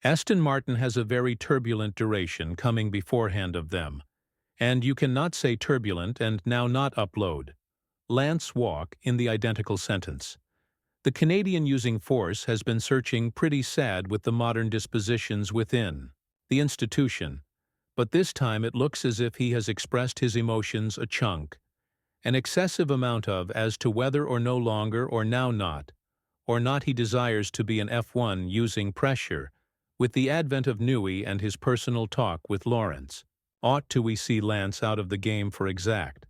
Aston Martin has a very turbulent duration coming beforehand of them, and you cannot say turbulent and now not upload. Lance walk in the identical sentence. The Canadian using force has been searching pretty sad with the modern dispositions within the institution, but this time it looks as if he has expressed his emotions a chunk, an excessive amount of as to whether or no longer or now not, or not he desires to be an F1 using pressure, with the advent of Newey and his personal talk with Lawrence. Ought to we see Lance out of the game for exact,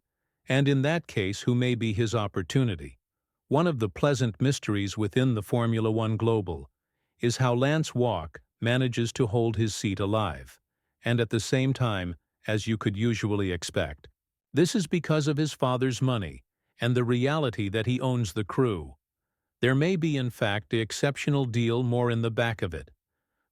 and in that case who may be his opportunity? One of the pleasant mysteries within the Formula One Global is how Lance Walk manages to hold his seat alive, and at the same time, as you could usually expect. This is because of his father's money, and the reality that he owns the crew. There may be in fact the exceptional deal more in the back of it.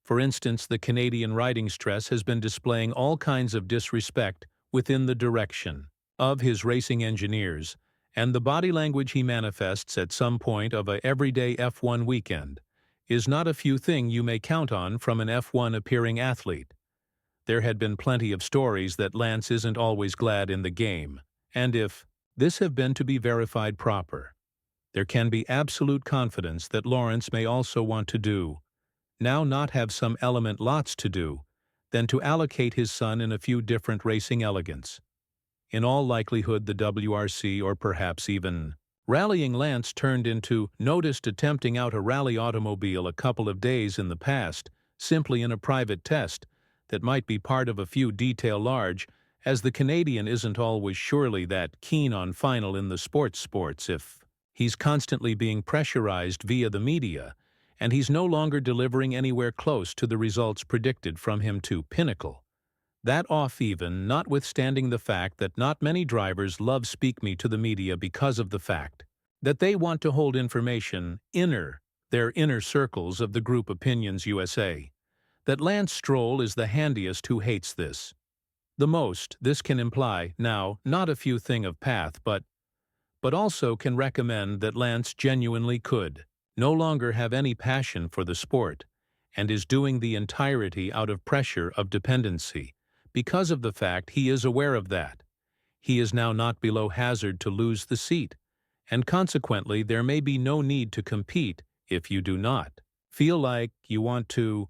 For instance, the Canadian riding stress has been displaying all kinds of disrespect within the direction of his racing engineers, and the body language he manifests at some point of a everyday F1 weekend is not a few thing you may count on from an F1 appearing athlete. There had been plenty of stories that Lance isn't always glad in the game, and if this have been to be verified proper, there can be absolute confidence that Lawrence may also want to do, now not have some element lots to do, than to allocate his son in a few different racing elegance. In all likelihood the WRC or perhaps even rallying Lance turned into noticed attempting out a rally automobile a couple of days in the past, simply in a private test, that might be part of a few detail large, as the Canadian isn't always surely that keen on final in the sports if he's constantly being pressurized via the media, and he's no longer delivering anywhere close to the results predicted from him to pinnacle. That off even, notwithstanding the fact that not many drivers love speak me to the media because of the fact that they want to hold information their inner circles of the group Opinions USA. That Lance Stroll is the handiest who hates this. The most this can imply, now, not a few thing of path, but also can recommend that Lance genuinely could no longer have any passion for the sport, and is doing the entirety out of pressure of dependency, because of the fact he is aware of that. He is now not below hazard to lose the seat, and consequently there may be no need to compete if you do not feel like you want to.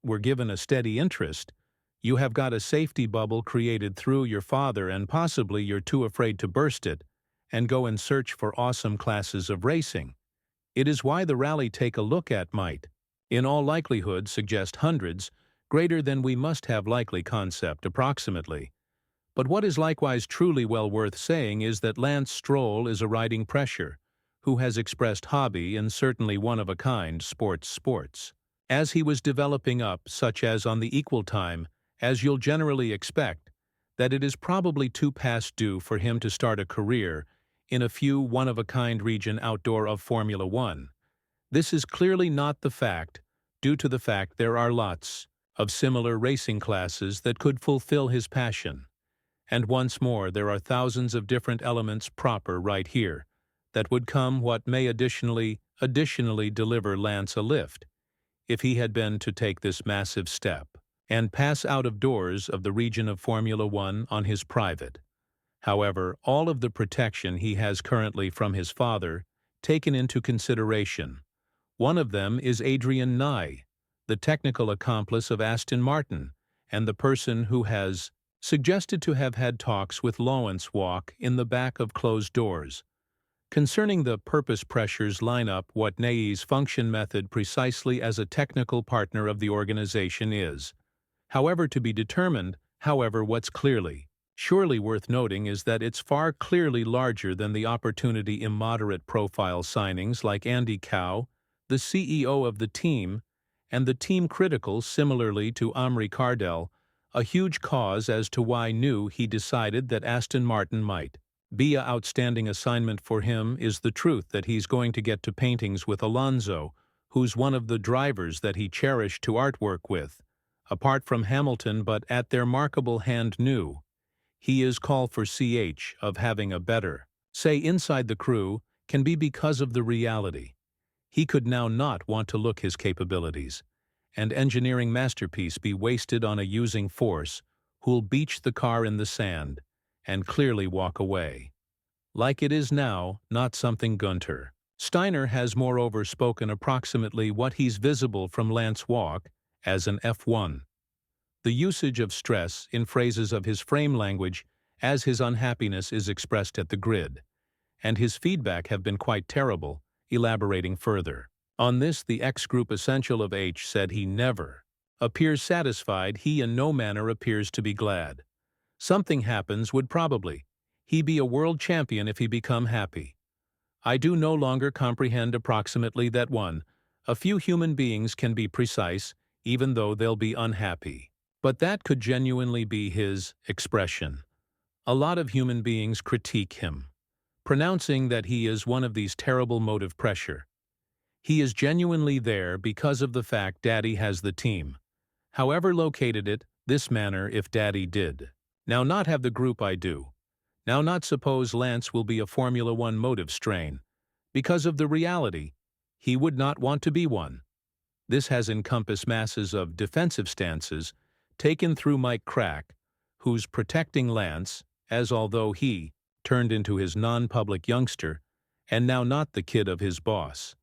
Were given a steady interest. You have got a safety bubble created through your father, and possibly you're too afraid to burst it and go and search for awesome classes of racing. It is why the rally take a look at might, in all likelihood, suggest hundreds, greater than we must have likely concept approximately. But what is likewise truly well worth saying is that Lance Stroll is a riding pressure, who has expressed hobby in certainly one-of-a-kind sports. As he was developing up, such as on the equal time, as you'll generally expect, that it is probably too past due for him to start a career in a few one-of-a-kind region outdoor of Formula One. This is clearly not the fact, due to the fact there are lots of similar racing classes that could fulfill his passion. And once more, there are thousands of different elements proper right here that would come what may additionally deliver Lance a lift, if he had been to take this massive step and pass out of doors of the region of Formula One on his private. However, all of the protection he has currently from his father taken into consideration. One of them is Adrian Newey, the technical accomplice of Aston Martin, and the person who has suggested to have had talks with Lawrence Walk in the back of closed doors. Concerning the purpose pressures line up what Newey's function method precisely as a technical partner of the organization is. However to be determined, what's surely worth noting is that it's far clearly larger than the opportunity immoderate profile signings like Andy Cow, the CEO of the team, and the team critical similarly to Omri Cardell, a huge cause as to why he decided that Aston Martin might be a outstanding assignment for him is the truth that he's going to get to paintings with Alonso, who's one of the drivers that he cherished to artwork with, apart from Hamilton, but at their markable hand he is call for CH of having a better say inside the crew can be because of the reality. He could now not want to look his capabilities, and engineering masterpiece be wasted on a using force who'll beach the car in the sand and clearly walk away? Like it is now, not something Gunter. Steiner has moreover spoken approximately what he's visible from Lance walk as an F1. The usage of stress in phrases of his frame language as his unhappiness is expressed at the grid, and his feedback have been quite terrible, elaborating further. On this, the X-Group Essential of H said he never appears satisfied, he in no manner appears to be glad. Something happens would probably he be a world champion if he become happy. I do no longer comprehend approximately that a few human beings can be precise, even though they'll be unhappy. But that could genuinely be his expression. A lot of human beings critique him, pronouncing that he is one of these terrible motive pressure. He is genuinely there because of the fact Daddy has the team. However located it, this manner if Daddy did. Now not have the group I do. Now not suppose Lance will be a Formula One motive strain. Because of the reality, he would not want to be one. This has encompassed masses of defensive stances taken through Mike Crack, who's protecting Lance, as although he turned into his non-public youngster, and now not the kid of his boss.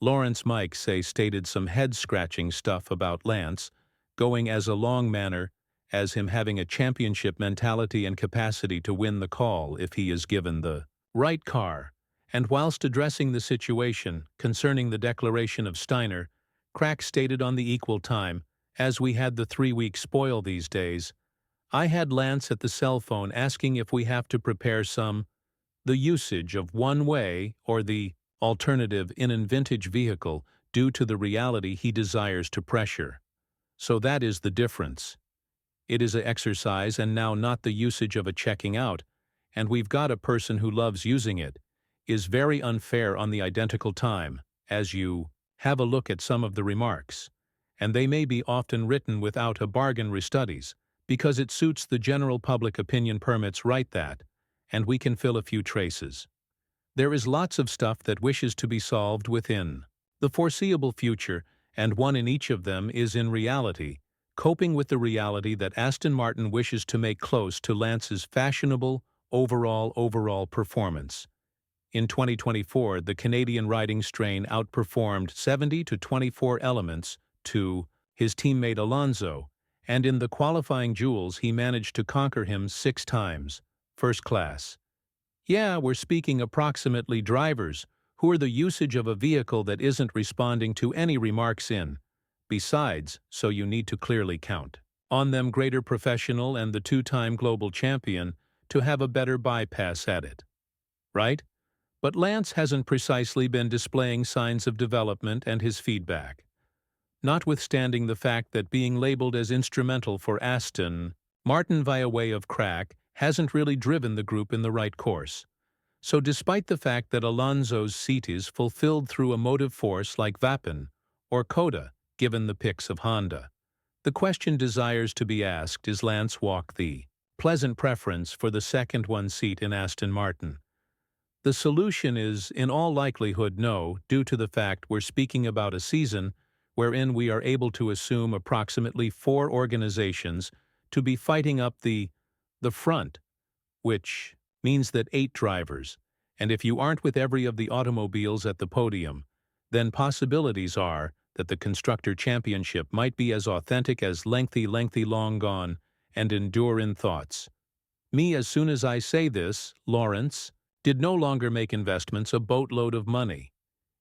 Lawrence Mike stated some head-scratching stuff about Lance, going as a long manner as him having a championship mentality and capacity to win the call if he is given the right car, and whilst addressing the situation concerning the declaration of Steiner, Crack stated on the equal time, as we had the 3-week spoil these days, I had Lance at the cell phone asking if we have to prepare the usage of one way or the alternative in a vintage vehicle due to the reality he desires to pressure. So that is the difference. It is an exercise and now not the usage of a checking out, and we've got a person who loves using it, is very unfair on the identical time, as you have a look at some of the remarks, and they may be often written without a bargain restudies, because it suits the general public opinion permits right that, and we can fill a few traces. There is lots of stuff that wishes to be solved within the foreseeable future, and one in each of them is in reality, coping with the reality that Aston Martin wishes to make close to Lance's fashionable overall performance. In 2024, the Canadian riding strain outperformed 70 to 24 elements to his teammate Alonso, and in the qualifying duels he managed to conquer him 6 times, first class. Yeah, we're speaking approximately drivers who are the usage of a vehicle that isn't responding to any remarks in. Besides, so you need to clearly count on them greater professional and the 2-time global champion to have a better bypass at it. Right? But Lance hasn't precisely been displaying signs of development and his feedback. Notwithstanding the fact that being labeled as instrumental for Aston Martin via way of Crack hasn't really driven the group in the right course. So despite the fact that Alonso's seat is fulfilled through a motive force like Vapen or Coda, given the picks of Honda, the question desires to be asked is Lance walk the pleasant preference for the second one seat in Aston Martin? The solution is in all likelihood no, due to the fact we're speaking about a season wherein we are able to assume approximately 4 organizations to be fighting up the front, which means that 8 drivers, and if you aren't with every of the automobiles at the podium, then possibilities are that the Constructor Championship might be as authentic as lengthy long gone and endure in thoughts. Me as soon as I say this, Lawrence, did no longer make investments a boatload of money.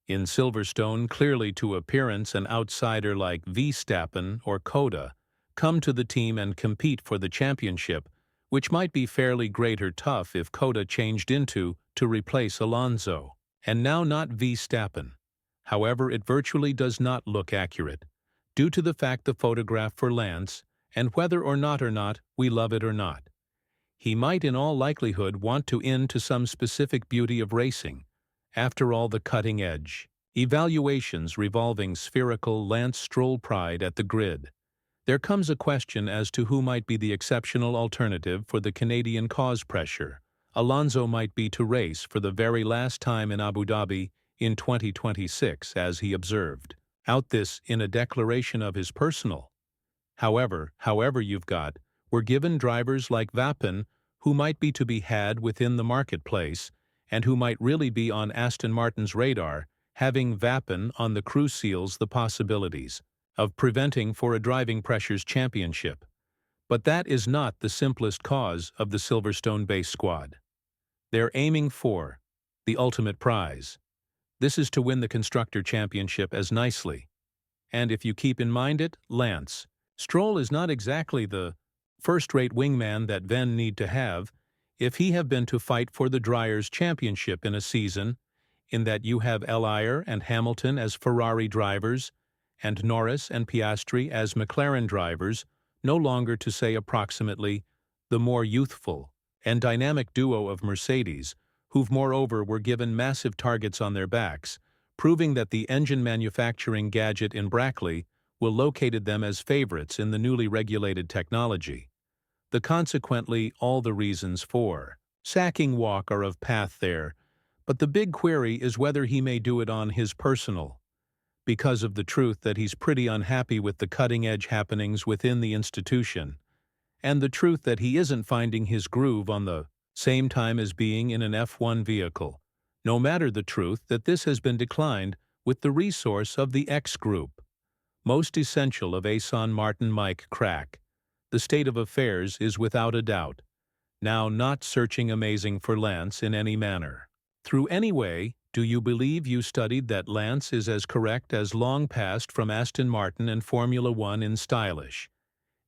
In Silverstone, clearly to appearance an outsider like Verstappen or Coda come to the team and compete for the championship, which might be fairly great or tough if Coda changed into to replace Alonso, and now not Verstappen. However, it virtually does not look accurate, due to the fact the photograph for Lance, and whether or not we love it or not. He might in all likelihood want to into some specific beauty of racing. After all, the cutting edge evaluations revolving spherical Lance Stroll pride at the grid. There comes a question as to who might be the exceptional alternative for the Canadian cause pressure. Alonso might be to race for the very last time in Abu Dhabi in 2026, as he observed. out this in a declaration of his personal. However you've got, we're given drivers like Vappen who might be to be had within the marketplace and who might really be on Aston Martin's radar, having Vappen on the crew seals the possibilities of preventing for a driving pressures championship. But that is not the simplest cause of the Silverstone base squad. They're aiming for the ultimate prize. This is to win the Constructor Championship as nicely. And if you keep in mind it, Lance, Stroll is not exactly the first-rate wingman that Ven need to have if he have been to fight for the Drivers' Championship in a season, in that you have Elier and Hamilton as Ferrari drivers, and Norris and Piastri as McLaren drivers, no longer to say approximately the more youthful and dynamic duo of Mercedes, who moreover were given massive targets on their backs, proving that the engine manufacturing gadget in Brackley will located them as favorites in the newly regulated technology. Consequently, all the reasons for sacking Walk are of path there, but the big query is whether he may do it on his personal, because of the truth that he's pretty unhappy with the cutting-edge happenings within the institution, and the truth that he isn't finding his groove on the same time as being in an F1 vehicle, no matter the truth that this has been declined with the resource of the X Group. Most essential of Aston Martin Mike Crack, the state of affairs is without a doubt now not searching amazing for Lance in any manner. Through any way, do you believe you studied that Lance is as correct as long past from Aston Martin and Formula One in stylish?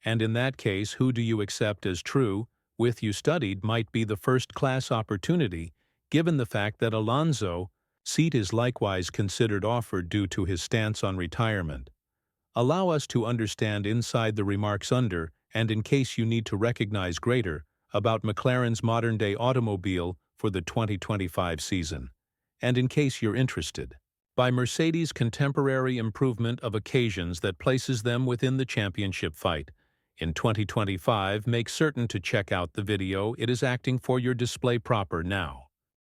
And in that case, who do you accept as true, with you studied might be the first-class opportunity, given the fact that Alonso's seat is likewise considered offered due to his stance on retirement? Allow us to understand inside the remarks under, and in case you need to recognize greater, about McLaren's modern-day automobile for the 2025 season, and in case you're interested, by Mercedes' contemporary improvement of occasions that places them within the championship fight. In 2025, make certain to check out the video. It is acting for your display proper now.